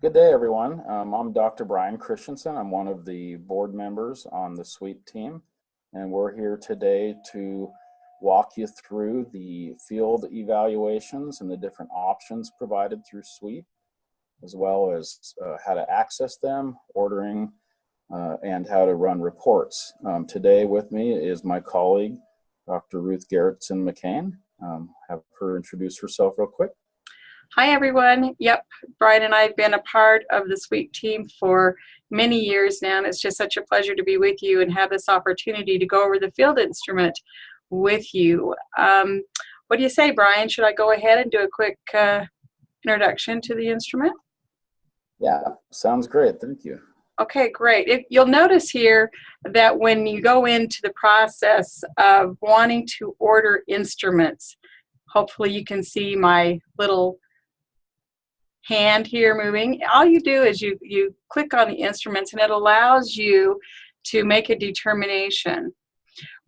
Good day, everyone. I'm Dr. Brian Christensen. I'm one of the board members on the SWEAP team, and we're here today to walk you through the field evaluations and the different options provided through SWEAP, as well as how to access them, ordering, and how to run reports. Today with me is my colleague, Dr. Ruth Gerritsen McCain. Have her introduce herself real quick. Hi everyone. Yep, Brian and I have been a part of the SWEAP team for many years now, and it's just such a pleasure to be with you and have this opportunity to go over the field instrument with you. What do you say, Brian? Should I go ahead and do a quick introduction to the instrument? Yeah, sounds great. Thank you. Okay, great. You'll notice here that when you go into the process of wanting to order instruments, hopefully you can see my little hand here moving. All you do is you click on the instruments and it allows you to make a determination.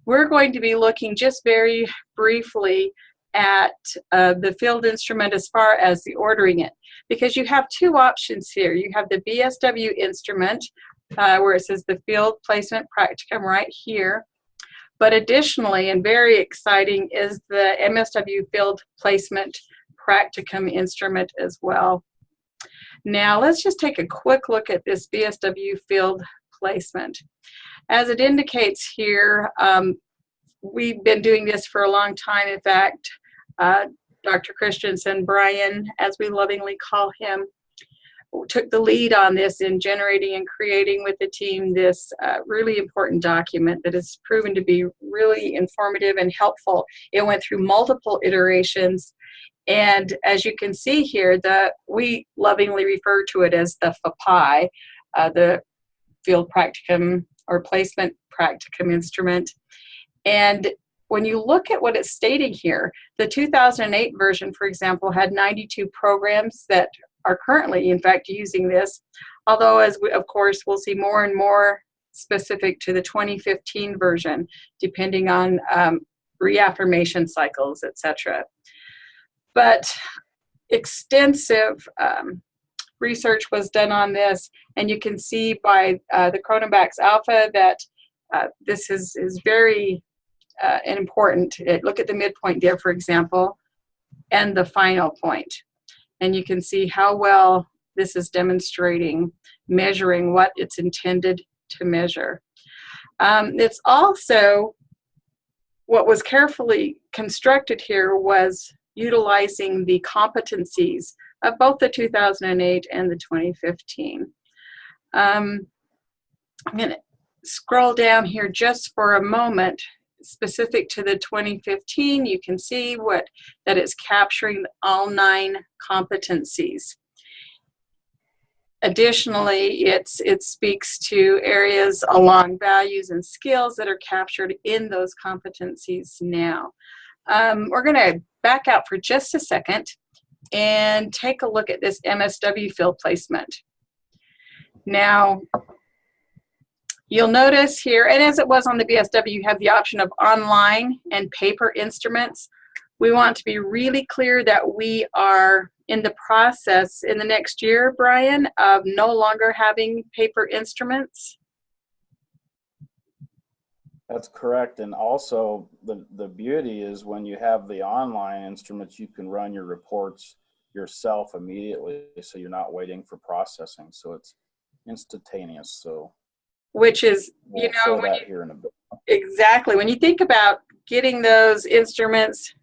We're going to be looking just very briefly at the field instrument as far as the ordering it, because you have two options here. You have the BSW instrument where it says the field placement practicum right here, but additionally, and very exciting, is the MSW field placement practicum instrument as well. Now let's just take a quick look at this BSW field placement. As it indicates here, we've been doing this for a long time. In fact, Dr. Christensen, Brian, as we lovingly call him, took the lead on this in generating and creating with the team this really important document that has proven to be really informative and helpful. It went through multiple iterations, and as you can see here, we lovingly refer to it as the FPPAI, the field practicum or placement practicum instrument. And when you look at what it's stating here, the 2008 version, for example, had 92 programs that are currently, in fact, using this, although as we, of course, we'll see more and more specific to the 2015 version, depending on reaffirmation cycles, etc. But extensive research was done on this, and you can see by the Cronenbach's alpha that this is very important. Look at the midpoint there, for example, and the final point. And you can see how well this is demonstrating, measuring what it's intended to measure. It's also, what was carefully constructed here was utilizing the competencies of both the 2008 and the 2015. I'm going to scroll down here just for a moment. Specific to the 2015, you can see that it's capturing all 9 competencies. Additionally, it speaks to areas along values and skills that are captured in those competencies now. We're going to back out for just a second and take a look at this MSW field placement. Now, you'll notice here, and as it was on the BSW, you have the option of online and paper instruments. We want to be really clear that we are in the process in the next year, Brian, of no longer having paper instruments. That's correct. And also the beauty is when you have the online instruments, you can run your reports yourself immediately, so you're not waiting for processing. So it's instantaneous. So which is, we'll show that here in a bit. Exactly. When you think about getting those instruments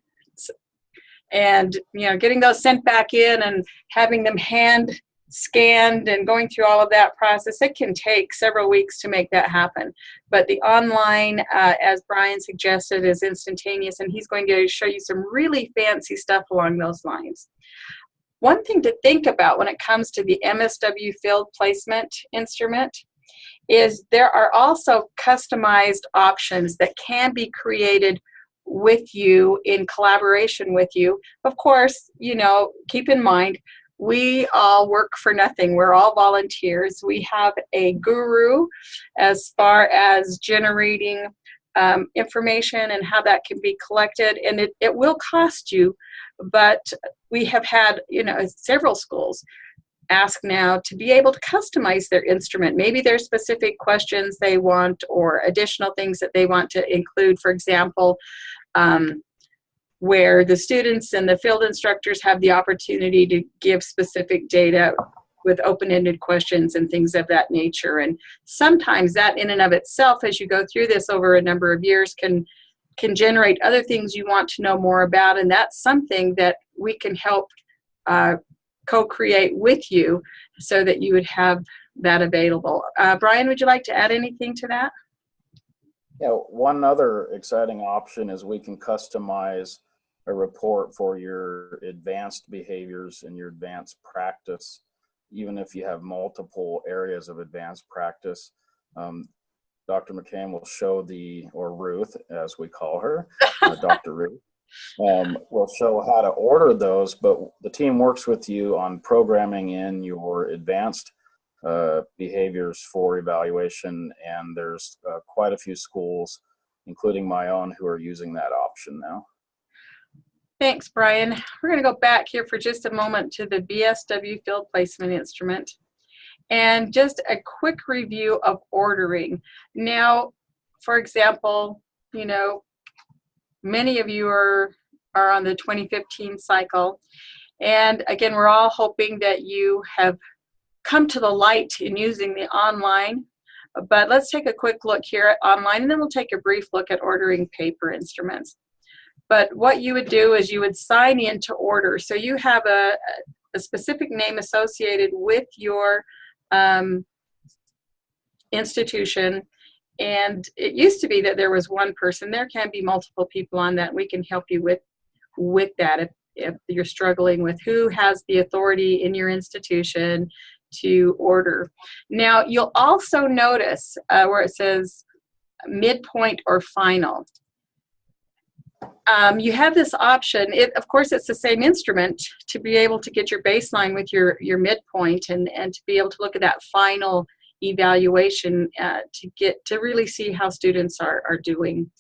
and getting those sent back in and having them hand scanned and going through all of that process, it can take several weeks to make that happen. But the online, as Brian suggested, is instantaneous, and he's going to show you some really fancy stuff along those lines. One thing to think about when it comes to the MSW field placement instrument is there are also customized options that can be created with you in collaboration with you. Of course, keep in mind, we all work for nothing. We're all volunteers. We have a guru as far as generating information and how that can be collected, and it will cost you, but we have had several schools ask now to be able to customize their instrument. Maybe there's specific questions they want or additional things that they want to include. For example, where the students and the field instructors have the opportunity to give specific data with open-ended questions and things of that nature. And sometimes that in and of itself, as you go through this over a number of years, can generate other things you want to know more about. And that's something that we can help co-create with you so that you would have that available. Brian, would you like to add anything to that? Yeah, one other exciting option is we can customize a report for your advanced behaviors and your advanced practice, even if you have multiple areas of advanced practice. Dr. McCann will show or Ruth, as we call her, Dr. Ruth, will show how to order those, but the team works with you on programming in your advanced behaviors for evaluation, and there's quite a few schools, including my own, who are using that option now. Thanks, Brian. We're going to go back here for just a moment to the BSW field placement instrument. And just a quick review of ordering. Now, for example, you know, many of you are on the 2015 cycle. And again, we're all hoping that you have come to the light in using the online. But let's take a quick look here at online, and then we'll take a brief look at ordering paper instruments. But what you would do is you would sign in to order. So you have a specific name associated with your institution, and it used to be that there was one person. There can be multiple people on that. We can help you with that if you're struggling with who has the authority in your institution to order. Now, you'll also notice where it says midpoint or final. You have this option. Of course, it's the same instrument to be able to get your baseline with your midpoint and to be able to look at that final evaluation to really see how students are doing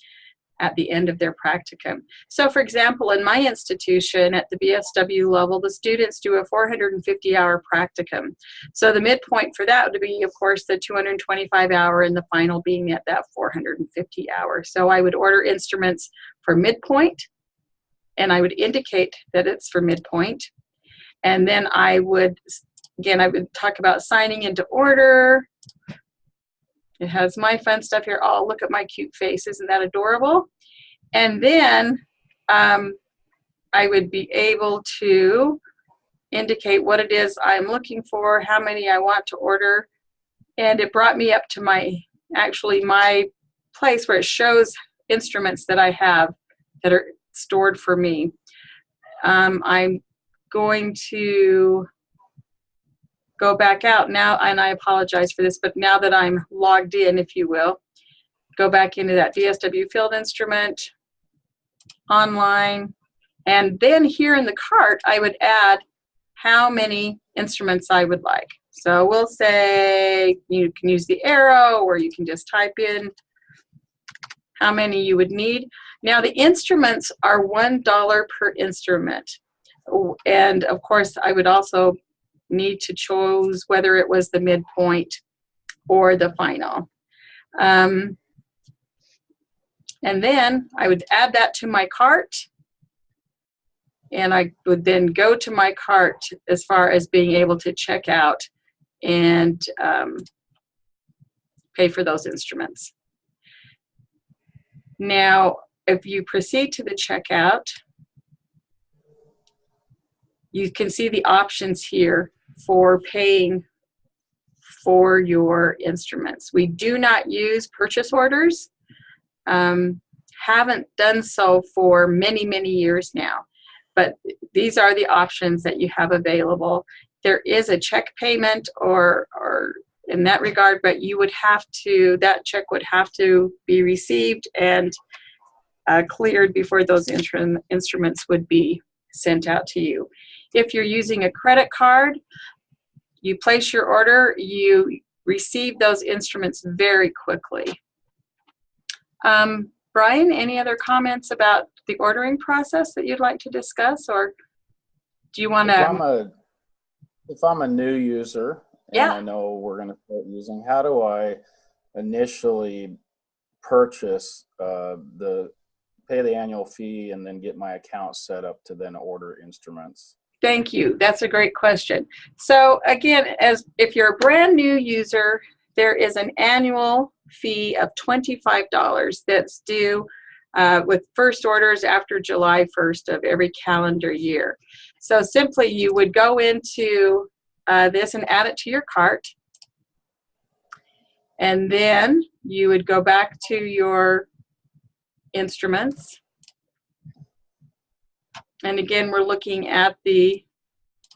at the end of their practicum. So, for example, in my institution at the BSW level, the students do a 450-hour practicum. So the midpoint for that would be, of course, the 225-hour, and the final being at that 450 hours. So I would order instruments for midpoint, and I would indicate that it's for midpoint. And then I would talk about signing into order. It has my fun stuff here. Oh, look at my cute face. Isn't that adorable? And then I would be able to indicate what it is I'm looking for, how many I want to order. And it brought me up to my place where it shows instruments that I have that are stored for me. I'm going to go back out now, and I apologize for this, but now that I'm logged in, if you will, go back into that DSW field instrument, online, and then here in the cart, I would add how many instruments I would like. So we'll say you can use the arrow, or you can just type in how many you would need. Now the instruments are $1 per instrument. And of course, I would also need to choose whether it was the midpoint or the final. And then I would add that to my cart, and I would then go to my cart as far as being able to check out and pay for those instruments. Now, if you proceed to the checkout, you can see the options here for paying for your instruments. We do not use purchase orders. Haven't done so for many, many years now. But these are the options that you have available. There is a check payment or in that regard, but you would have to, that check would have to be received and cleared before those instruments would be sent out to you. If you're using a credit card, you place your order, you receive those instruments very quickly. Brian, any other comments about the ordering process that you'd like to discuss, or do you want to? If I'm a new user and Yeah. I know we're going to start using, how do I initially purchase pay the annual fee and then get my account set up to then order instruments? Thank you. That's a great question. So again, as if you're a brand new user, there is an annual fee of $25 that's due with first orders after July 1st of every calendar year. So simply you would go into this and add it to your cart. And then you would go back to your instruments. And again, we're looking at the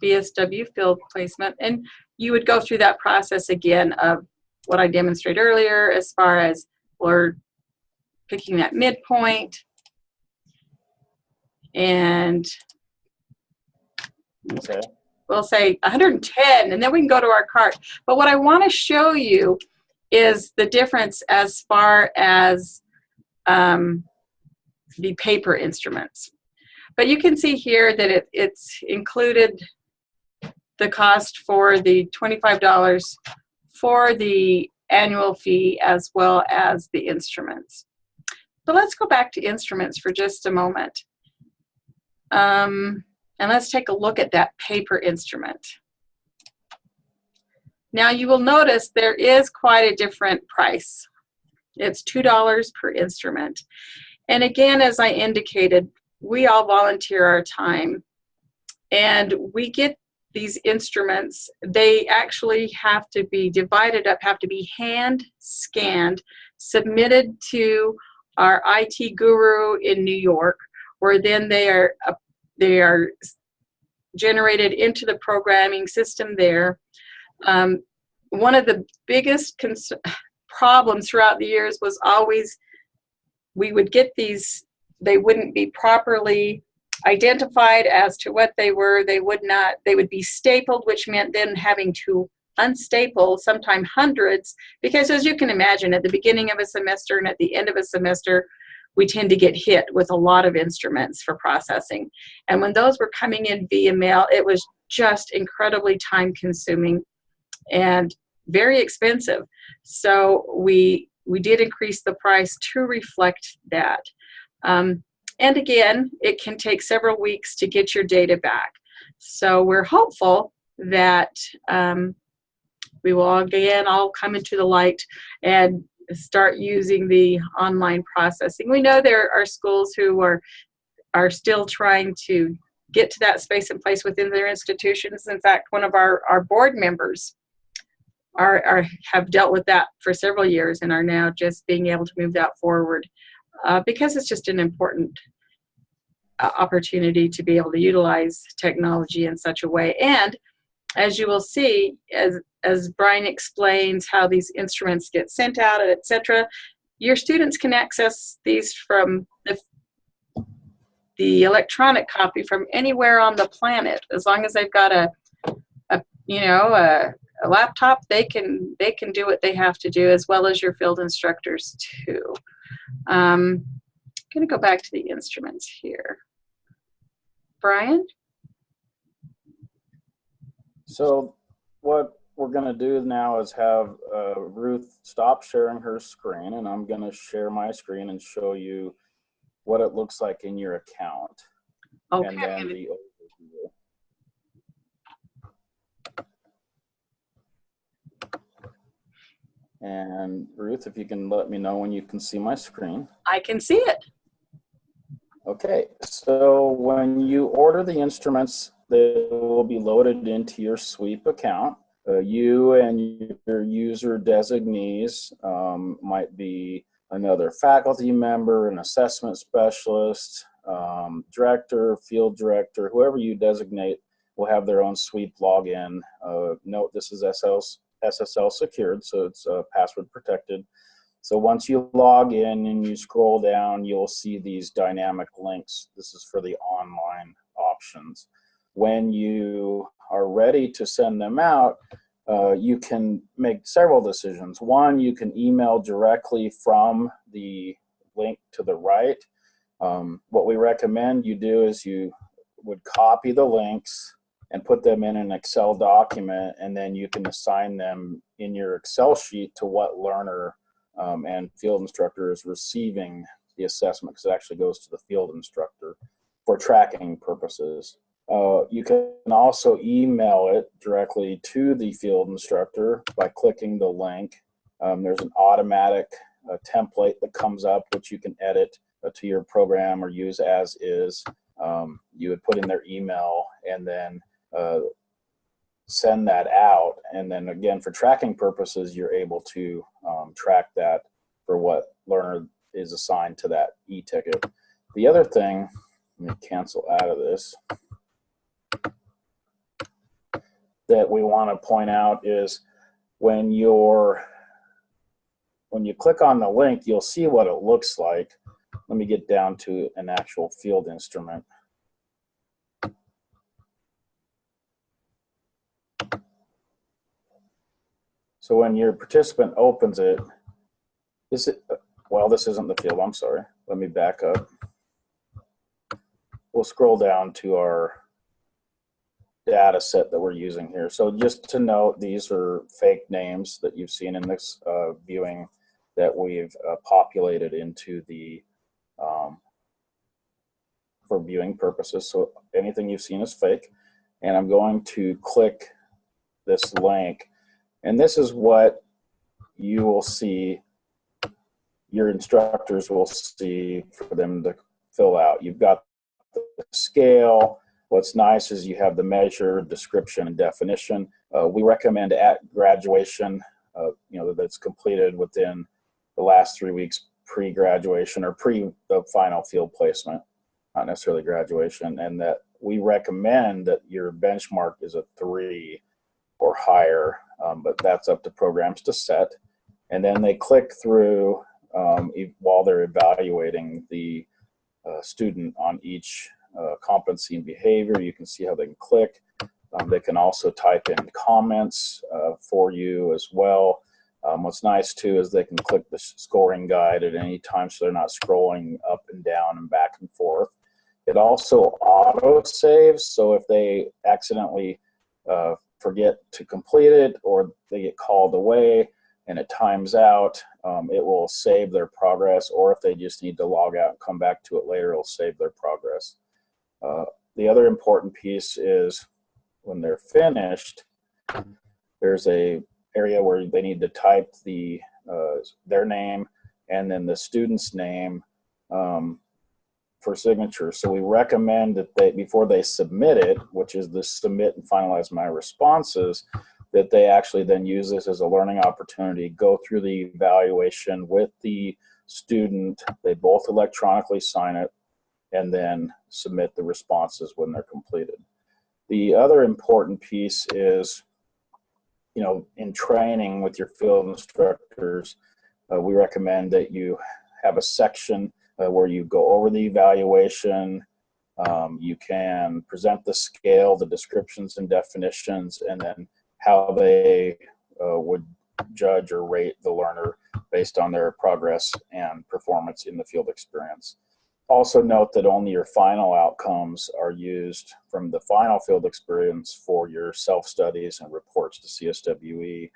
BSW field placement, and you would go through that process again of what I demonstrated earlier as far as we're picking that midpoint, and Okay. we'll say 110, and then we can go to our cart. But what I want to show you is the difference as far as the paper instruments. But you can see here that it's included the cost for the $25 for the annual fee as well as the instruments. So let's go back to instruments for just a moment. And let's take a look at that paper instrument. Now you will notice there is quite a different price. It's $2 per instrument. And again, as I indicated, we all volunteer our time, and we get these instruments. They actually have to be divided up, have to be hand scanned, submitted to our IT guru in New York, where then they are generated into the programming system there. One of the biggest problems throughout the years was always we would get these, they wouldn't be properly identified as to what they were. They would be stapled, which meant then having to unstaple sometimes hundreds, because as you can imagine, at the beginning of a semester and at the end of a semester, we tend to get hit with a lot of instruments for processing. And when those were coming in via mail, it was just incredibly time consuming and very expensive. So we did increase the price to reflect that. And again, it can take several weeks to get your data back. So we're hopeful that we will all come into the light and start using the online processing. We know there are schools who are still trying to get to that space and place within their institutions. In fact, one of our board members have dealt with that for several years and are now just being able to move that forward because it's just an important opportunity to be able to utilize technology in such a way. And as you will see, as Brian explains how these instruments get sent out, etc., your students can access these from the electronic copy from anywhere on the planet. As long as they've got a laptop, they can do what they have to do, as well as your field instructors too. I'm going to go back to the instruments here. Brian? So what we're going to do now is have Ruth stop sharing her screen, and I'm going to share my screen and show you what it looks like in your account. Okay. And then the overview. And Ruth, if you can let me know when you can see my screen. I can see it. Okay, so when you order the instruments, they will be loaded into your SWEAP account. You and your user designees might be another faculty member, an assessment specialist, director, field director, whoever you designate will have their own SWEAP login. Note this is SSL secured, so it's password protected. So once you log in and you scroll down, you'll see these dynamic links. This is for the online options. When you are ready to send them out, you can make several decisions. One, you can email directly from the link to the right. What we recommend you do is you would copy the links and put them in an Excel document, and then you can assign them in your Excel sheet to what learner and field instructor is receiving the assessment, because it actually goes to the field instructor for tracking purposes. You can also email it directly to the field instructor by clicking the link. There's an automatic template that comes up, which you can edit to your program or use as is. You would put in their email and then send that out. And then again, for tracking purposes, you're able to track that for what learner is assigned to that e-ticket. The other thing, let me cancel out of this, that we want to point out is when you click on the link, you'll see what it looks like. Let me get down to an actual field instrument. So when your participant opens it, this isn't the field, I'm sorry. Let me back up. We'll scroll down to our data set that we're using here. So just to note, these are fake names that you've seen in this viewing that we've populated into the for viewing purposes. So anything you've seen is fake. And I'm going to click this link, and this is what you will see, your instructors will see for them to fill out. You've got the scale. What's nice is you have the measure, description, and definition. We recommend at graduation, that's completed within the last 3 weeks pre-graduation or pre the final field placement, not necessarily graduation, and that we recommend that your benchmark is a 3 or higher, but that's up to programs to set. And then they click through while they're evaluating the student on each competency and behavior. You can see how they can click. They can also type in comments for you as well. What's nice too is they can click the scoring guide at any time, so they're not scrolling up and down and back and forth. It also auto saves, so if they accidentally forget to complete it or they get called away and it times out, it will save their progress, or if they just need to log out and come back to it later, it'll save their progress. The other important piece is when they're finished, there's a area where they need to type their name and then the student's name for signature. So we recommend that before they submit it, which is the submit and finalize my responses, that they actually then use this as a learning opportunity, go through the evaluation with the student, they both electronically sign it, and then submit the responses when they're completed. The other important piece is, in training with your field instructors, we recommend that you have a section where you go over the evaluation. You can present the scale, the descriptions and definitions, and then how they would judge or rate the learner based on their progress and performance in the field experience. Also note that only your final outcomes are used from the final field experience for your self-studies and reports to CSWE.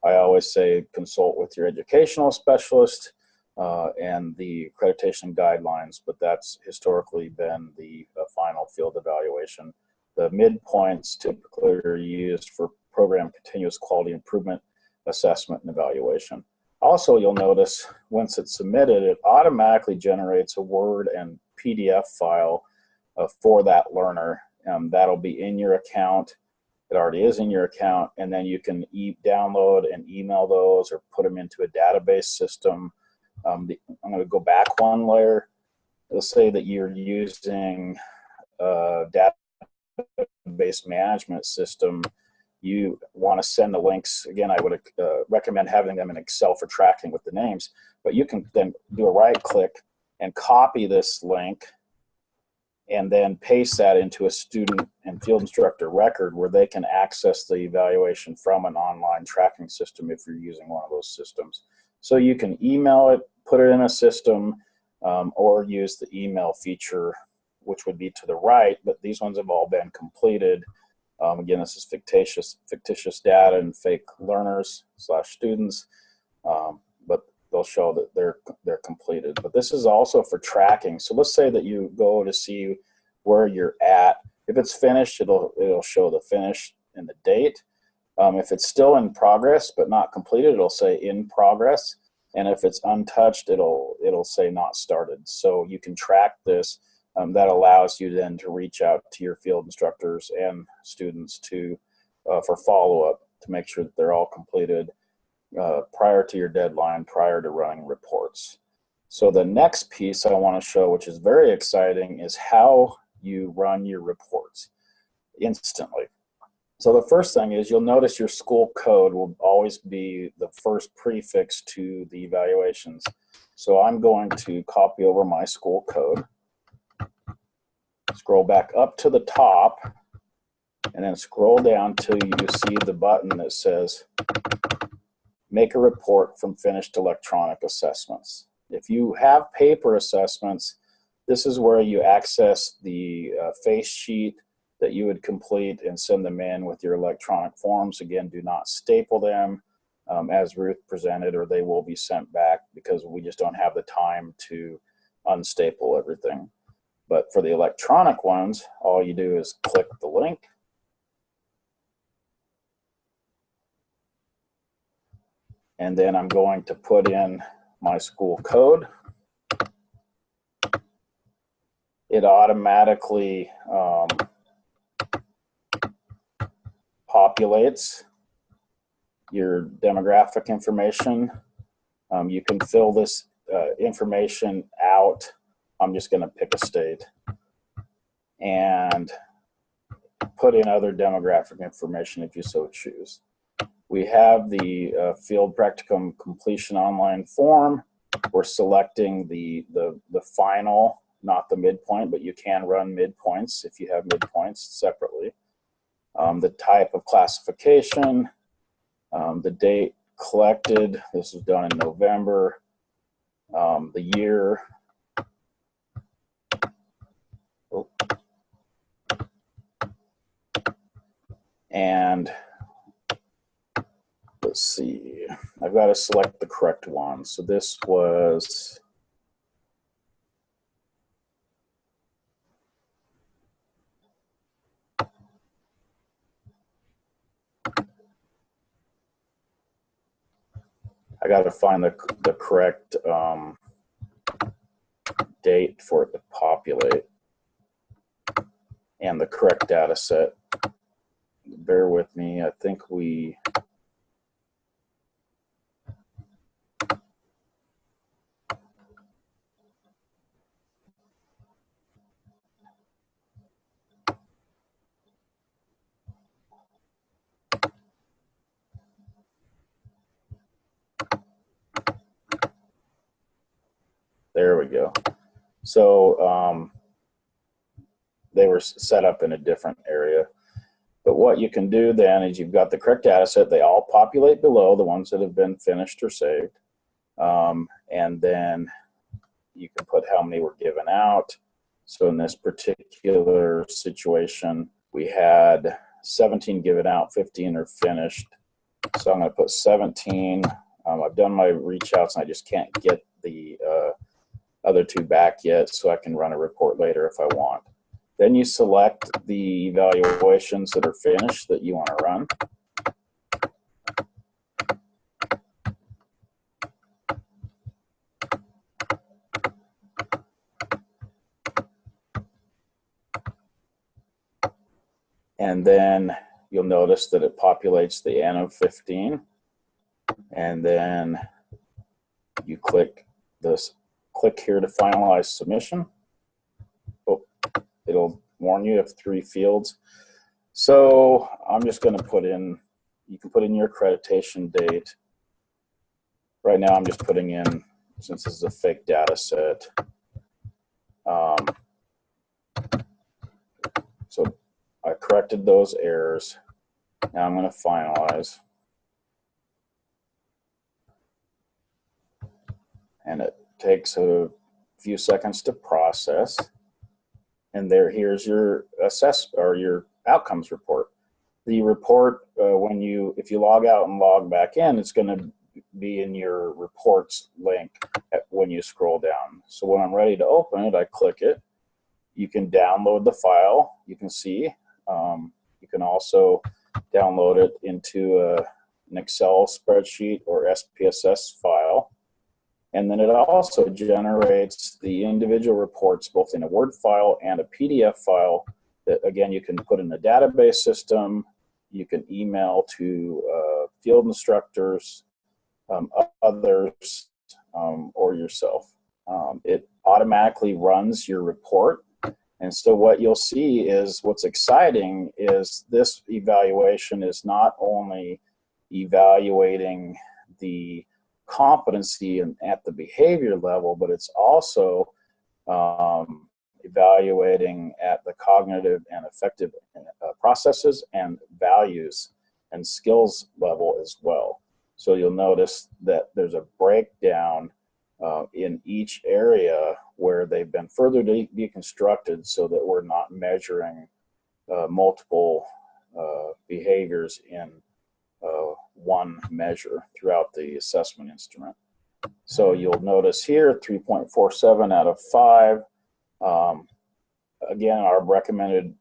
I always say consult with your educational specialist and the accreditation guidelines, but that's historically been the final field evaluation. The midpoints typically are used for program continuous quality improvement assessment and evaluation. Also, you'll notice once it's submitted, it automatically generates a Word and PDF file for that learner. That'll be in your account. It already is in your account, and then you can download and email those or put them into a database system. I'm going to go back one layer. Let's say that you're using a database management system. You want to send the links. Again, I would recommend having them in Excel for tracking with the names, but you can then do a right click and copy this link and then paste that into a student and field instructor record where they can access the evaluation from an online tracking system if you're using one of those systems. So you can email it, put it in a system, or use the email feature, which would be to the right, but these ones have all been completed. Again, this is fictitious data and fake learners / students, but they'll show that they're completed. But this is also for tracking. So let's say that you go to see where you're at. If it's finished, it'll show the finish and the date. If it's still in progress but not completed, it'll say in progress. And if it's untouched, it'll say not started. So you can track this. That allows you then to reach out to your field instructors and students for follow-up to make sure that they're all completed prior to your deadline, prior to running reports. So the next piece I want to show, which is very exciting, is how you run your reports instantly. So the first thing is you'll notice your school code will always be the first prefix to the evaluations. So I'm going to copy over my school code, scroll back up to the top, and then scroll down till you see the button that says make a report from finished electronic assessments. If you have paper assessments, this is where you access the face sheet that you would complete and send them in with your electronic forms. Again, do not staple them as Ruth presented, or they will be sent back because we just don't have the time to unstaple everything. But for the electronic ones, all you do is click the link. And then I'm going to put in my school code. It automatically populates your demographic information. You can fill this information out. I'm just going to pick a state and put in other demographic information if you so choose. We have the field practicum completion online form. We're selecting the final, not the midpoint, but you can run midpoints if you have midpoints separately. The type of classification, the date collected, this was done in November, the year, and let's see, I've got to select the correct one. So this was I got to find the correct date for it to populate and the correct data set. Bear with me. I think we there we go. So they were set up in a different area. But what you can do then is you've got the correct data set. They all populate below, the ones that have been finished or saved. And then you can put how many were given out. So in this particular situation, we had 17 given out, 15 are finished. So I'm going to put 17. I've done my reach outs and I just can't get the other two back yet, so I can run a report later if I want. Then you select the evaluations that are finished that you want to run. And then you'll notice that it populates the N of 15. And then you click here to finalize submission. Oh, it'll warn you of 3 fields. So I'm just going to put in, you can put in your accreditation date. Right now I'm just putting in, since this is a fake data set. So I corrected those errors. Now I'm going to finalize. And it takes a few seconds to process. And here's your your outcomes report. the report, if you log out and log back in, it's going to be in your reports link when you scroll down. So when I'm ready to open it, I click it. You can download the file. You can see. You can also download it into an Excel spreadsheet or SPSS file. And then it also generates the individual reports both in a Word file and a PDF file that, again, you can put in a database system. You can email to field instructors, others, or yourself. It automatically runs your report. And so what you'll see is, what's exciting is this evaluation is not only evaluating the competency at the behavior level, but it's also evaluating at the cognitive and affective processes and values and skills level as well. So you'll notice that there's a breakdown in each area where they've been further deconstructed so that we're not measuring multiple behaviors in one measure throughout the assessment instrument. So you'll notice here 3.47 out of 5. Again, our recommended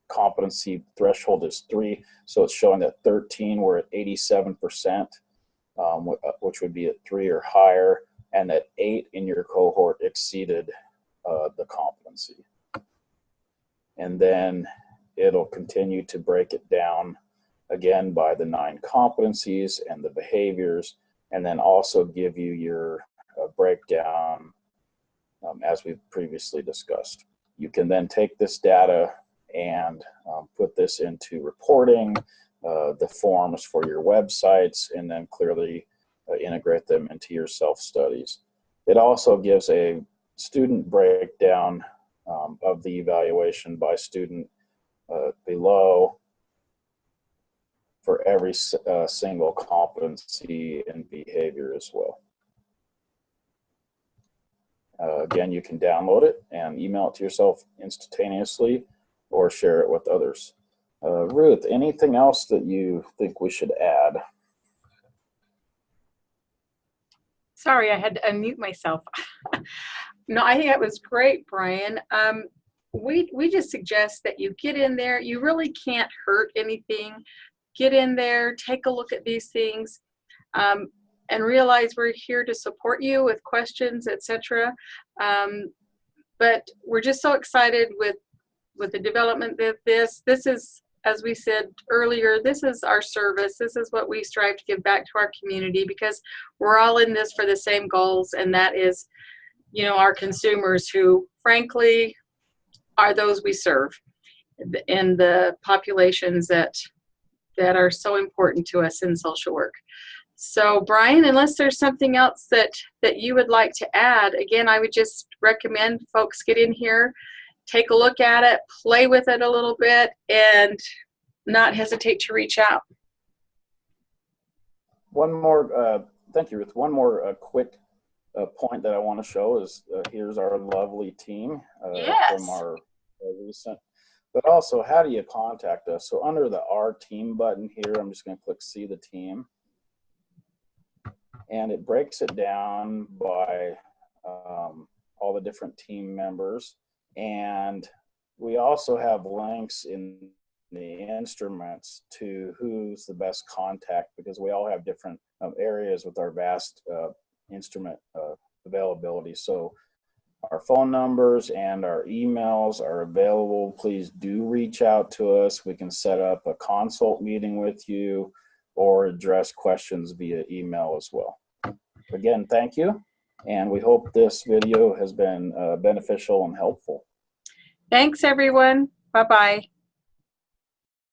competency threshold is 3, so it's showing that 13 we're at 87%, which would be at 3 or higher, and that 8 in your cohort exceeded the competency. And then it'll continue to break it down again by the 9 competencies and the behaviors, and then also give you your breakdown as we've previously discussed. You can then take this data and put this into reporting, the forms for your websites, and then clearly integrate them into your self-studies. It also gives a student breakdown of the evaluation by student below for every single competency and behavior as well. Again, you can download it and email it to yourself instantaneously or share it with others. Ruth, anything else that you think we should add? Sorry, I had to unmute myself. No, I think that was great, Brian. We just suggest that you get in there. You really can't hurt anything. Get in there, take a look at these things, and realize we're here to support you with questions, etc. But we're just so excited with the development of this. This is, as we said earlier, this is our service. This is what we strive to give back to our community, because we're all in this for the same goals, and that is, you know, our consumers, who frankly are those we serve, and the populations that are so important to us in social work. So Brian, unless there's something else that you would like to add, again, I would just recommend folks get in here, take a look at it, play with it a little bit, and not hesitate to reach out. One more, thank you, Ruth. One more quick point that I want to show is here's our lovely team from our recent. But also, how do you contact us? So under the Our Team button here, I'm just going to click See the Team. And it breaks it down by all the different team members. And we also have links in the instruments to who's the best contact, because we all have different areas with our vast instrument availability. So our phone numbers and our emails are available. Please do reach out to us. We can set up a consult meeting with you or address questions via email as well. Again, thank you. And we hope this video has been beneficial and helpful. Thanks, everyone. Bye-bye.